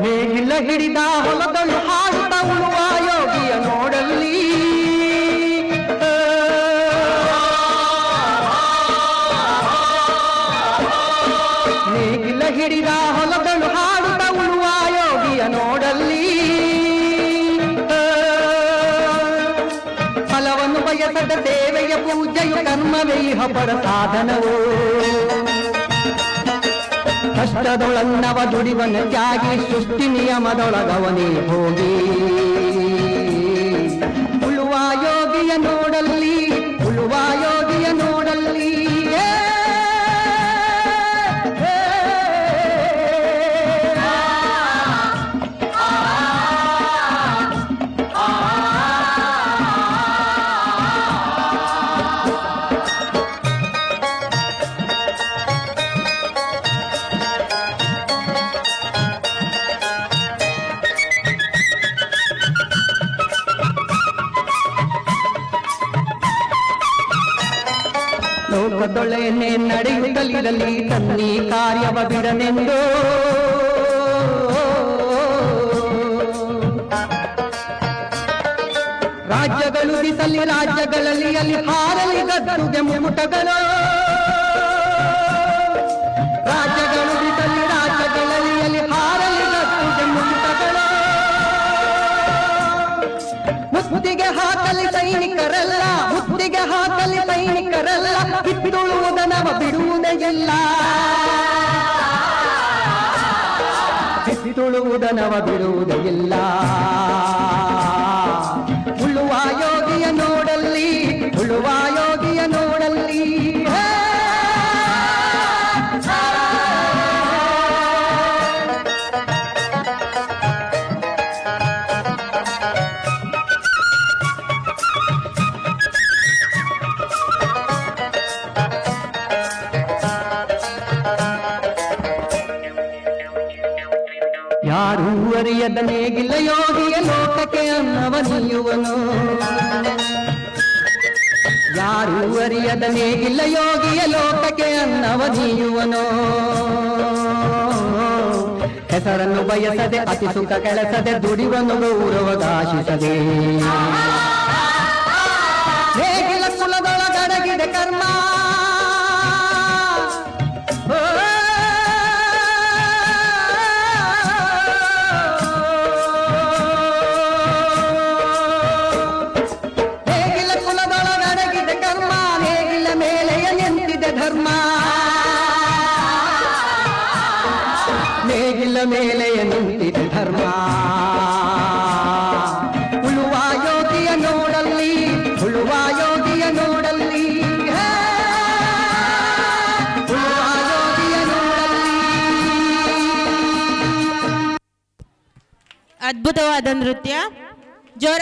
ನೇಗಿಲ ಹಿಡಿದ ಹೊಲದಳು ಹಾಡುತ್ತ ಉಳುವ ಯೋಗಿಯ ನೋಡಲ್ಲಿ ನೇಗಿಲ ಹಿಡಿದ ಹೊಲದಳು ಹಾಡುತ್ತ ಉಳುವ ಯೋಗಿಯ ನೋಡಲ್ಲಿ ಫಲವನ್ನು ಬಯಸದ ದೇವೆಯ ಪೂಜೆಯು ಕರ್ಮವೇ ಪರ ಸಾಧನವು ಕಷ್ಟದೊಳನ್ನವ ದುಡಿವನ ತ್ಯಾಗಿ ಸೃಷ್ಟಿ ನಿಯಮದೊಳಗವನೇ ಹೋಗಿ ಉಳುವ ಯೋಗಿಯ ನೋಡಲ್ಲಿ ಉಳುವ ಯೋಗಿಯ ನೋಡಲ್ಲಿ ಲೋಕದೊಳೆನೆ ನಡೆಯುತ್ತಲಿರಲಿ ತನ್ನಿ ಕಾರ್ಯವ ಬಿಡನೆಂದು ರಾಜ್ಯಗಳು ದಿಸಲಿ ರಾಜ್ಯಗಳಲ್ಲಿ ಅಲ್ಲಿ ಹಾರಲಿ ಗದ್ದುಗೆ ಮುಕುಟಗಳು ರಾಜ್ಯಗಳು ದಿಸಲಿ ರಾಜ್ಯಗಳಲ್ಲಿ ಅಲ್ಲಿ ಹಾರಲಿ ಗದ್ದುಗೆ ಮುಕುಟಗಳು ಮುತ್ತಿಗೆ ಹಾಕಲಿ ಸೈನಿಕರಲ್ಲ ಮುತ್ತಿಗೆ ಹಾಕಲಿ ಸೈನಿಕರಲ್ಲ ಬಿತ್ತುಳುವುದನವ ಬಿಡುವುದೇ ಇಲ್ಲ ಬಿತ್ತುಳುವುದನವ ಬಿಡುವುದೇ ಇಲ್ಲ ಉಳುವ ಯೋಗಿಯ ನೋಡಲ್ಲಿ ಉಳುವ ಯೋಗಿಯ ನೋಡಲ್ಲಿ ಯಾರೂ ಅರಿಯದ ನೇಗಿಲ ಯೋಗಿಯ ಲೋಕಕ್ಕೆ ಅನ್ನವ ನೀಯುವನು ಯಾರೂ ಅರಿಯದ ನೇಗಿಲ ಯೋಗಿಯ ಲೋಕಕ್ಕೆ ಅನ್ನವ ನೀಯುವನು ಹೆಸರನ್ನು ಬಯಸದೆ ಅತಿ ಸುಖ ಕೆಲಸದೆ ದುಡಿವನು ಗೌರವಗಾಶಿಸದೆ ನೇಗಿಲ ಕುಲದೊಳಗಡಗಿದೆ ಕರ್ಮ ನೇಗಿಲ ಮೇಲೆಯ ನಿಂತಿದೆ ಧರ್ಮ ಉಳುವ ಯೋಗಿಯ ನೋಡಲ್ಲಿ ಉಳುವ ಯೋಗಿಯ ನೋಡಲ್ಲಿ ಉಳುವ ಯೋಗಿಯ ನೋಡಲ್ಲಿ. ಅದ್ಭುತವಾದ ನೃತ್ಯ ಜೋರ